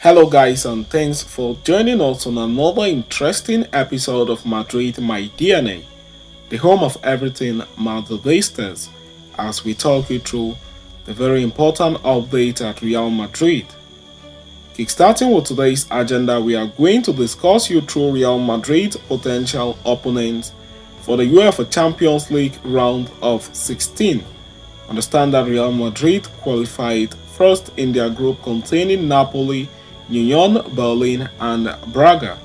Hello, guys, and thanks for joining us on another interesting episode of Madrid My DNA, the home of everything Madridistas, as we talk you through the very important update at Real Madrid. Kickstarting with today's agenda, we are going to discuss you through Real Madrid's potential opponents for the UEFA Champions League round of 16. Understand that Real Madrid qualified first in their group containing Napoli, Union Berlin, and Braga.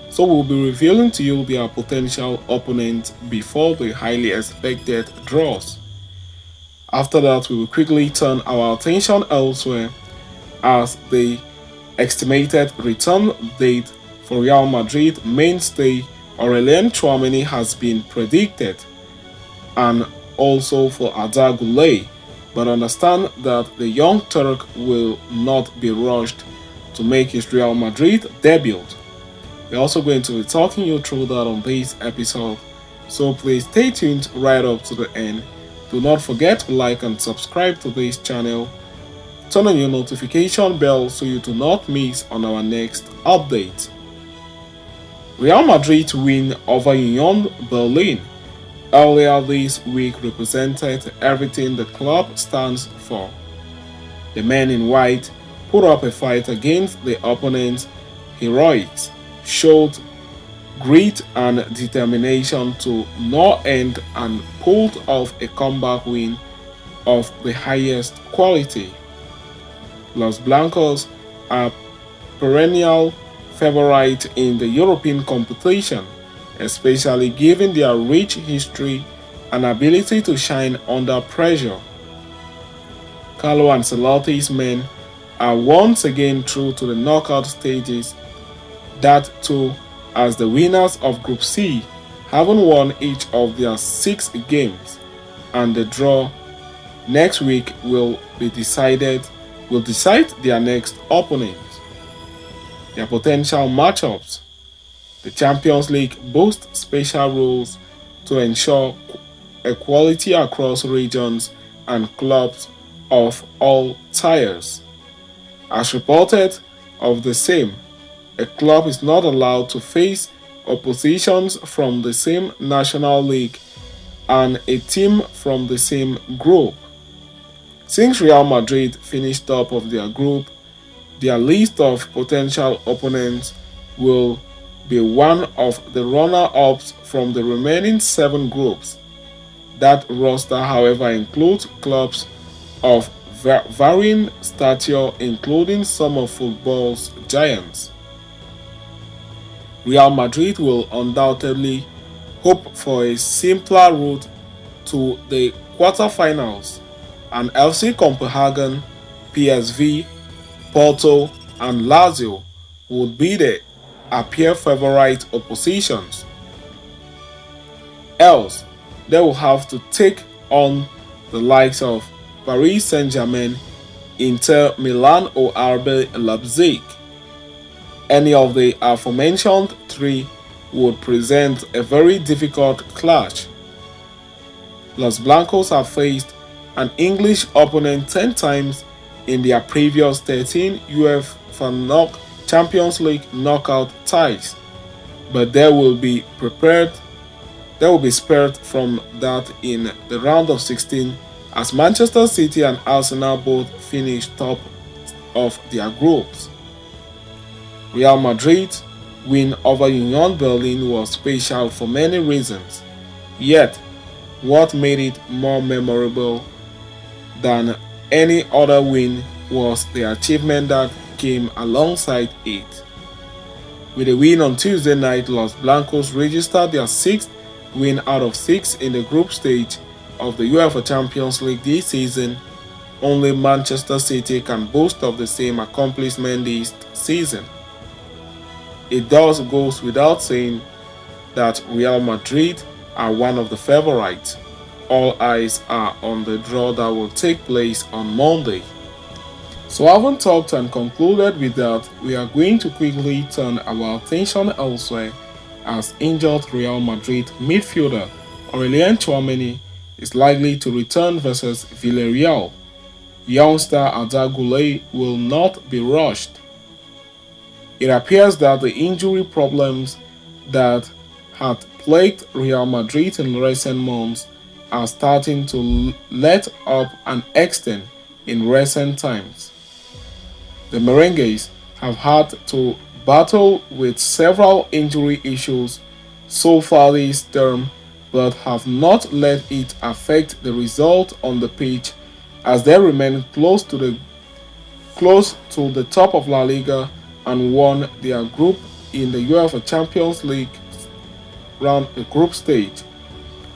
So we'll be revealing to you their potential opponents before the highly expected draws. After that, we will quickly turn our attention elsewhere as the estimated return date for Real Madrid mainstay Aurelien Tchouaméni has been predicted, and also for Arda Güler, but understand that the young Turk will not be rushed to make his Real Madrid debut. We're also going to be talking you through that on this episode, so please stay tuned right up to the end. Do not forget to like and subscribe to this channel. Turn on your notification bell so you do not miss on our next update. Real Madrid's win over Union Berlin earlier this week represented everything the club stands for. The men in white put up a fight against the opponent's heroics, showed grit and determination to no end, and pulled off a comeback win of the highest quality. Los Blancos are perennial favorites in the European competition, especially given their rich history and ability to shine under pressure. Carlo Ancelotti's men are once again through to the knockout stages, that too as the winners of Group C, having won each of their 6 games, and the draw next week will decide their next opponents. Their potential matchups. The Champions League boasts special rules to ensure equality across regions and clubs of all tiers. As reported of the same, a club is not allowed to face oppositions from the same national league and a team from the same group. Since Real Madrid finished top of their group, their list of potential opponents will be one of the runner-ups from the remaining 7 groups. That roster, however, includes clubs of varying stature, including some of football's giants. Real Madrid will undoubtedly hope for a simpler route to the quarterfinals, and FC Copenhagen, PSV, Porto, and Lazio would be the appear favorite oppositions. Else, they will have to take on the likes of Paris Saint-Germain, Inter Milan, or RB Leipzig. Any of the aforementioned 3 would present a very difficult clash. Los Blancos have faced an English opponent 10 times in their previous 13 UEFA Champions League knockout ties, but they will be spared from that in the round of 16, as Manchester City and Arsenal both finished top of their groups. Real Madrid's win over Union Berlin was special for many reasons, yet what made it more memorable than any other win was the achievement that came alongside it. With a win on Tuesday night, Los Blancos registered their 6th win out of 6 in the group stage of the UEFA Champions League this season. Only Manchester City can boast of the same accomplishment this season. It thus goes without saying that Real Madrid are one of the favorites. All eyes are on the draw that will take place on Monday. So having talked and concluded with that, we are going to quickly turn our attention elsewhere as injured Real Madrid midfielder Aurelien Tchouaméni is likely to return versus Villarreal. Youngster Arda Guler will not be rushed. It appears that the injury problems that had plagued Real Madrid in recent months are starting to let up and extend in recent times. The Merengues have had to battle with several injury issues so far this term, but have not let it affect the result on the pitch as they remain close to the top of La Liga and won their group in the UEFA Champions League round the group stage.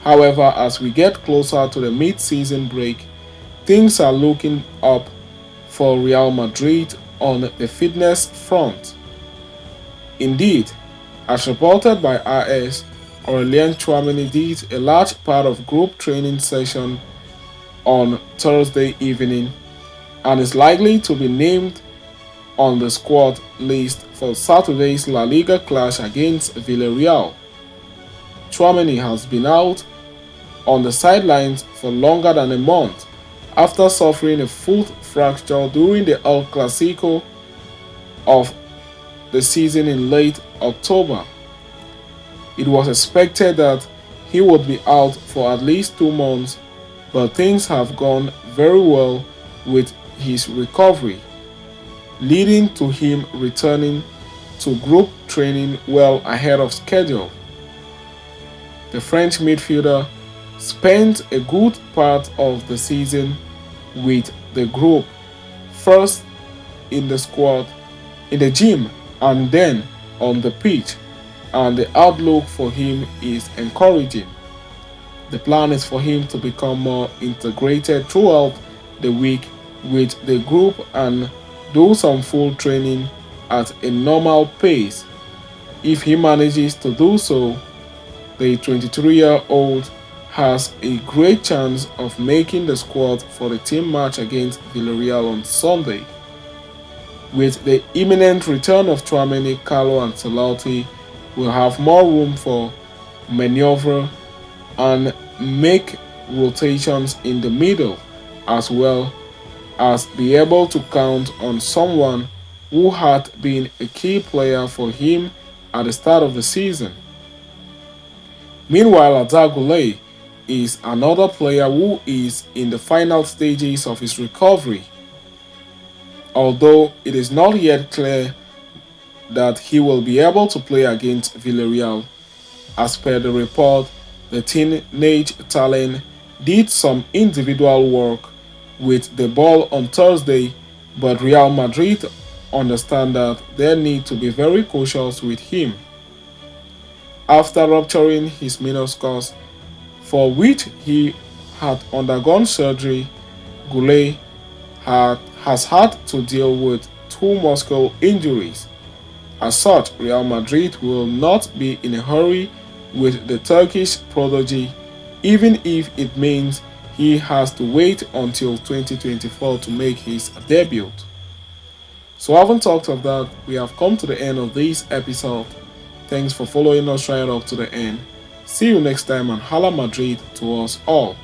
However, as we get closer to the mid-season break, things are looking up for Real Madrid on the fitness front. Indeed, as reported by RS, Guler Tchouaméni did a large part of group training session on Thursday evening and is likely to be named on the squad list for Saturday's La Liga clash against Villarreal. Tchouaméni has been out on the sidelines for longer than a month after suffering a foot fracture during the El Clasico of the season in late October. It was expected that he would be out for at least 2 months, but things have gone very well with his recovery, leading to him returning to group training well ahead of schedule. The French midfielder spent a good part of the season with the group, first in the squad, in the gym, and then on the pitch, and the outlook for him is encouraging. The plan is for him to become more integrated throughout the week with the group and do some full training at a normal pace. If he manages to do so, the 23-year-old has a great chance of making the squad for the team match against Villarreal on Sunday. With the imminent return of Tchouaméni, Carlo Ancelotti will have more room for maneuver and make rotations in the middle, as well as be able to count on someone who had been a key player for him at the start of the season. Meanwhile, Arda Güler is another player who is in the final stages of his recovery, although it is not yet clear that he will be able to play against Villarreal. As per the report, the teenage talent did some individual work with the ball on Thursday, but Real Madrid understand that they need to be very cautious with him. After rupturing his meniscus, for which he had undergone surgery, Güler has had to deal with 2 muscle injuries. As such, Real Madrid will not be in a hurry with the Turkish prodigy, even if it means he has to wait until 2024 to make his debut. So having talked of that, we have come to the end of this episode. Thanks for following us right up to the end. See you next time, and Hala Madrid to us all.